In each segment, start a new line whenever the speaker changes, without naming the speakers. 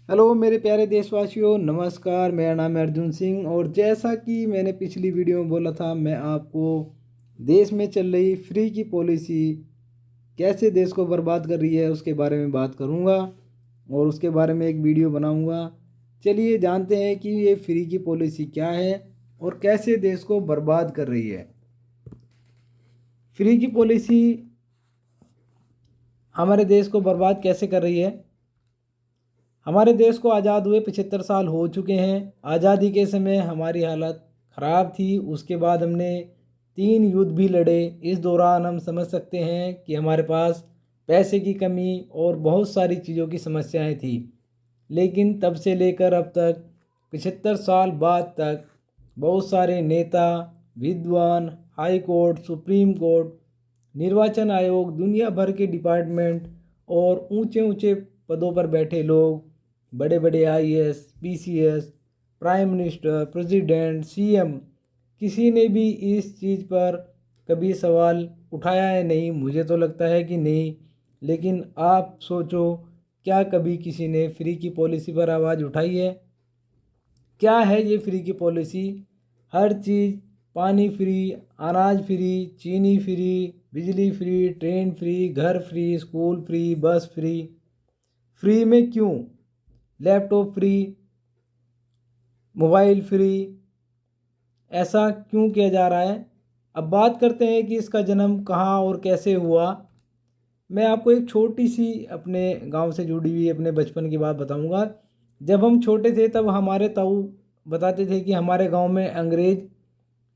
Hello मेरे प्यारे देशवासियों, नमस्कार। मेरा नाम है अर्जुन सिंह और जैसा कि मैंने पिछली वीडियो में बोला था, मैं आपको देश में चल रही फ्री की पॉलिसी कैसे देश को बर्बाद कर रही है उसके बारे में बात करूंगा और उसके बारे में एक वीडियो बनाऊंगा। चलिए जानते हैं कि ये फ्री की पॉलिसी क्या है और कैसे देश को बर्बाद कर रही है। फ्री की पॉलिसी हमारे देश को बर्बाद कैसे कर रही है। हमारे देश को आज़ाद हुए 75 साल हो चुके हैं। आज़ादी के समय हमारी हालत ख़राब थी। उसके बाद हमने 3 युद्ध भी लड़े। इस दौरान हम समझ सकते हैं कि हमारे पास पैसे की कमी और बहुत सारी चीज़ों की समस्याएं थी। लेकिन तब से लेकर अब तक 75 साल बाद तक बहुत सारे नेता, विद्वान, हाई कोर्ट, सुप्रीम कोर्ट, निर्वाचन आयोग, दुनिया भर के डिपार्टमेंट और ऊंचे ऊंचे पदों पर बैठे लोग, बड़े बड़े IAS, PCS, prime minister, president, CM, किसी ने भी इस चीज़ पर कभी सवाल उठाया है नहीं। मुझे तो लगता है कि नहीं। लेकिन आप सोचो, क्या कभी किसी ने फ्री की पॉलिसी पर आवाज़ उठाई है? क्या है ये फ्री की पॉलिसी? हर चीज़, पानी फ्री, अनाज फ्री, चीनी फ्री, बिजली फ्री, ट्रेन फ्री, घर फ्री, स्कूल फ्री, बस फ्री। फ्री में क्यों? लैपटॉप फ्री, मोबाइल फ्री, ऐसा क्यों किया जा रहा है? अब बात करते हैं कि इसका जन्म कहाँ और कैसे हुआ। मैं आपको एक छोटी सी अपने गांव से जुड़ी हुई अपने बचपन की बात बताऊंगा। जब हम छोटे थे तब हमारे ताऊ बताते थे कि हमारे गांव में अंग्रेज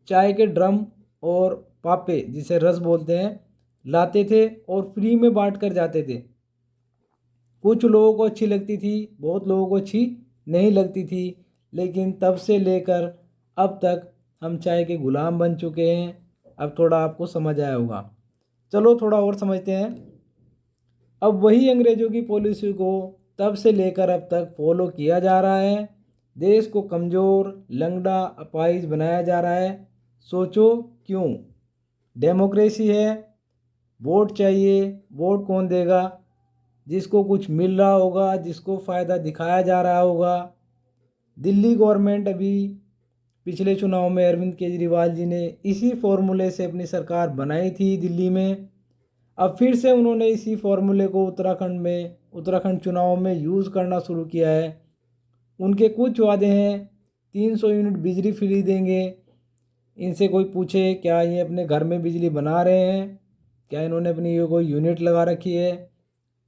चाय के ड्रम और पापे, जिसे रस बोलते हैं, लाते थे और फ्री में बांट कर जाते थे। कुछ लोगों को अच्छी लगती थी, बहुत लोगों को अच्छी नहीं लगती थी। लेकिन तब से लेकर अब तक हम चाय के गुलाम बन चुके हैं। अब थोड़ा आपको समझ आया होगा। चलो थोड़ा और समझते हैं। अब वही अंग्रेज़ों की पॉलिसी को तब से लेकर अब तक फॉलो किया जा रहा है। देश को कमज़ोर, लंगड़ा, अपाहिज बनाया जा रहा है। सोचो क्यों? डेमोक्रेसी है, वोट चाहिए। वोट कौन देगा? जिसको कुछ मिल रहा होगा, जिसको फ़ायदा दिखाया जा रहा होगा। दिल्ली गवर्नमेंट अभी पिछले चुनाव में अरविंद केजरीवाल जी ने इसी फॉर्मूले से अपनी सरकार बनाई थी दिल्ली में। अब फिर से उन्होंने इसी फॉर्मूले को उत्तराखंड चुनाव में यूज़ करना शुरू किया है। उनके कुछ वादे हैं। 300 यूनिट बिजली फ्री देंगे। इनसे कोई पूछे क्या ये अपने घर में बिजली बना रहे हैं? क्या इन्होंने अपनी ये कोई यूनिट लगा रखी है?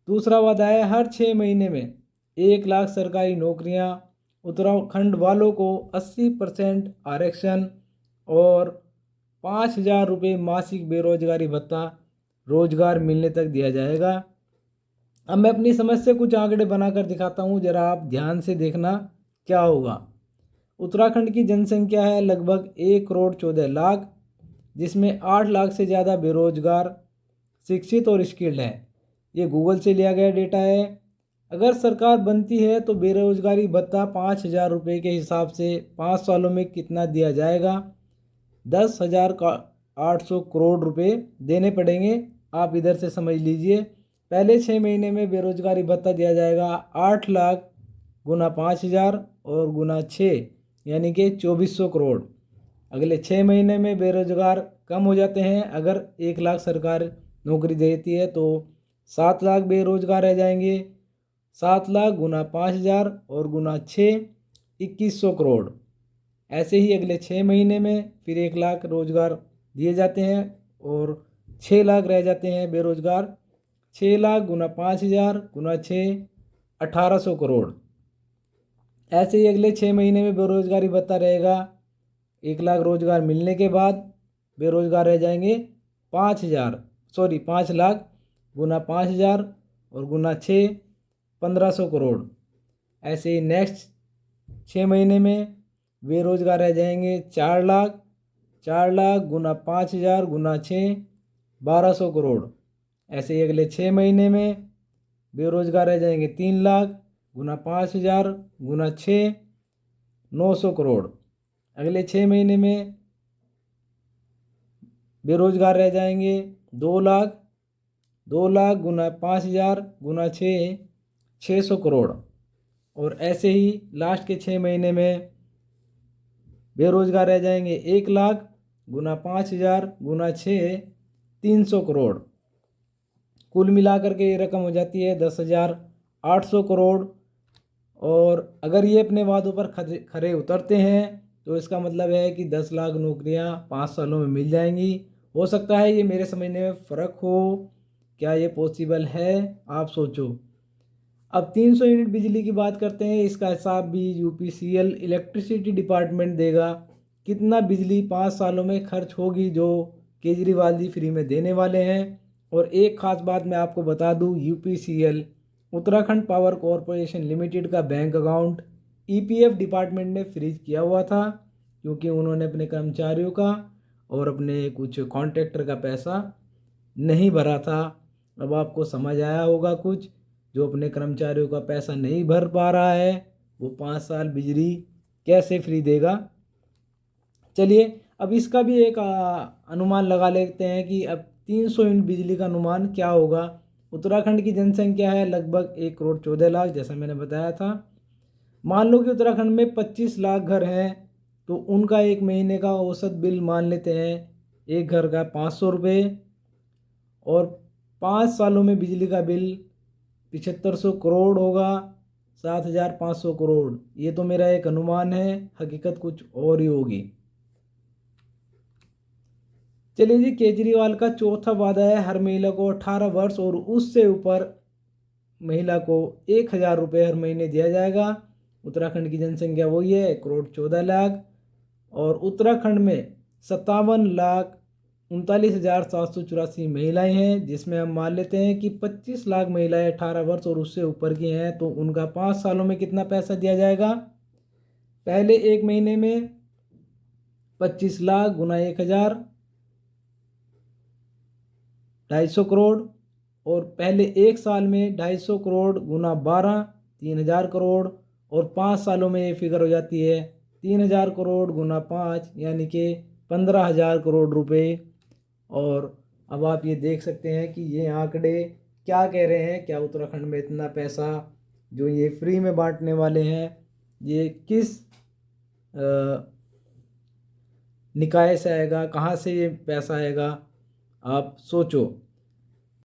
दूसरा वादा है हर 6 महीने में 1 लाख सरकारी नौकरियां, उत्तराखंड वालों को 80% आरक्षण और 5,000 रुपये मासिक बेरोजगारी भत्ता रोजगार मिलने तक दिया जाएगा। अब मैं अपनी समझ से कुछ आंकड़े बनाकर दिखाता हूँ, जरा आप ध्यान से देखना क्या होगा। उत्तराखंड की जनसंख्या है लगभग 1,14,00,000, जिसमें 8 लाख से ज़्यादा बेरोजगार, शिक्षित और स्किल्ड हैं। ये गूगल से लिया गया डेटा है। अगर सरकार बनती है तो बेरोजगारी भत्ता 5,000 रुपये के हिसाब से 5 सालों में कितना दिया जाएगा? 10,800 करोड़ रुपए देने पड़ेंगे। आप इधर से समझ लीजिए। पहले 6 महीने में बेरोजगारी भत्ता दिया जाएगा 8 लाख गुना 5,000 और गुना 6, यानी कि 2,400 करोड़। अगले 6 महीने में बेरोजगार कम हो जाते हैं। अगर 1 लाख सरकार नौकरी देती है तो 7 लाख बेरोजगार रह जाएंगे। 7 लाख गुना 5,000 और गुना 6, 2,100 करोड़। ऐसे ही अगले 6 महीने में फिर 1 लाख रोजगार दिए जाते हैं और 6 लाख रह जाते हैं बेरोजगार। 6 लाख गुना 5,000 गुना 6, 1,800 करोड़। ऐसे ही अगले 6 महीने में बेरोजगारी भत्ता रहेगा। 1 लाख रोजगार मिलने के बाद बेरोजगार रह जाएंगे 5 लाख गुना 5,000 और गुना 6, 1,500 करोड़। ऐसे ही नेक्स्ट 6 महीने में बेरोजगार रह जाएंगे 4 लाख। 4 लाख गुना 5,000 गुना 6, 1,200 करोड़। ऐसे ही अगले 6 महीने में बेरोजगार रह जाएंगे 3 लाख गुना 5,000 गुना 6, 900 करोड़। अगले 6 महीने में बेरोजगार रह जाएंगे 2 लाख। 2 लाख गुना 5,000 गुना 6, 600 करोड़। और ऐसे ही लास्ट के 6 महीने में बेरोजगार रह जाएंगे 1 लाख, गुना 5,000 गुना 6, 300 करोड़। कुल मिलाकर के ये रकम हो जाती है 10,800 करोड़। और अगर ये अपने वादों पर खरे उतरते हैं तो इसका मतलब है कि 10 लाख नौकरियां 5 सालों में मिल जाएंगी। हो सकता है ये मेरे समझने में फ़र्क हो, क्या ये पॉसिबल है, आप सोचो। अब 300 यूनिट बिजली की बात करते हैं, इसका हिसाब भी यूपीसीएल इलेक्ट्रिसिटी डिपार्टमेंट देगा। कितना बिजली 5 सालों में खर्च होगी जो केजरीवाल जी फ्री में देने वाले हैं। और एक ख़ास बात मैं आपको बता दूं, UPCL Uttarakhand power corporation limited का बैंक अकाउंट ईपीएफ डिपार्टमेंट ने फ्रीज किया हुआ था, क्योंकि उन्होंने अपने कर्मचारियों का और अपने कुछ कॉन्ट्रैक्टर का पैसा नहीं भरा था। अब आपको समझ आया होगा कुछ, जो अपने कर्मचारियों का पैसा नहीं भर पा रहा है वो 5 साल बिजली कैसे फ्री देगा। चलिए अब इसका भी एक अनुमान लगा लेते हैं कि अब 300 यूनिट बिजली का अनुमान क्या होगा। उत्तराखंड की जनसंख्या है लगभग 1,14,00,000, जैसा मैंने बताया था। मान लो कि उत्तराखंड में 25 लाख घर हैं, तो उनका एक महीने का औसत बिल मान लेते हैं एक घर का 500 रुपये, और 5 सालों में बिजली का बिल 7500 करोड़ होगा, 7,500 करोड़। ये तो मेरा एक अनुमान है, हकीकत कुछ और ही होगी। चलिए जी, केजरीवाल का चौथा वादा है हर महिला को 18 वर्ष और उससे ऊपर महिला को 1,000 रुपये हर महीने दिया जाएगा। उत्तराखंड की जनसंख्या वही है 1,14,00,000, और उत्तराखंड में 57,39,784 महिलाएं हैं, जिसमें हम मान लेते हैं कि 25 लाख महिलाएं 18 वर्ष और उससे ऊपर की हैं, तो उनका 5 सालों में कितना पैसा दिया जाएगा। पहले एक महीने में 25 लाख गुना 1,000, 250 करोड़, और पहले एक साल में 250 करोड़ गुना 12, 3,000 करोड़, और 5 सालों में ये फिगर हो जाती है 3,000 करोड़ गुना 5, यानी कि 15,000 करोड़ रुपए। और अब आप ये देख सकते हैं कि ये आंकड़े क्या कह रहे हैं, क्या उत्तराखंड में इतना पैसा जो ये फ्री में बांटने वाले हैं ये किस निकाय से आएगा, कहाँ से ये पैसा आएगा, आप सोचो।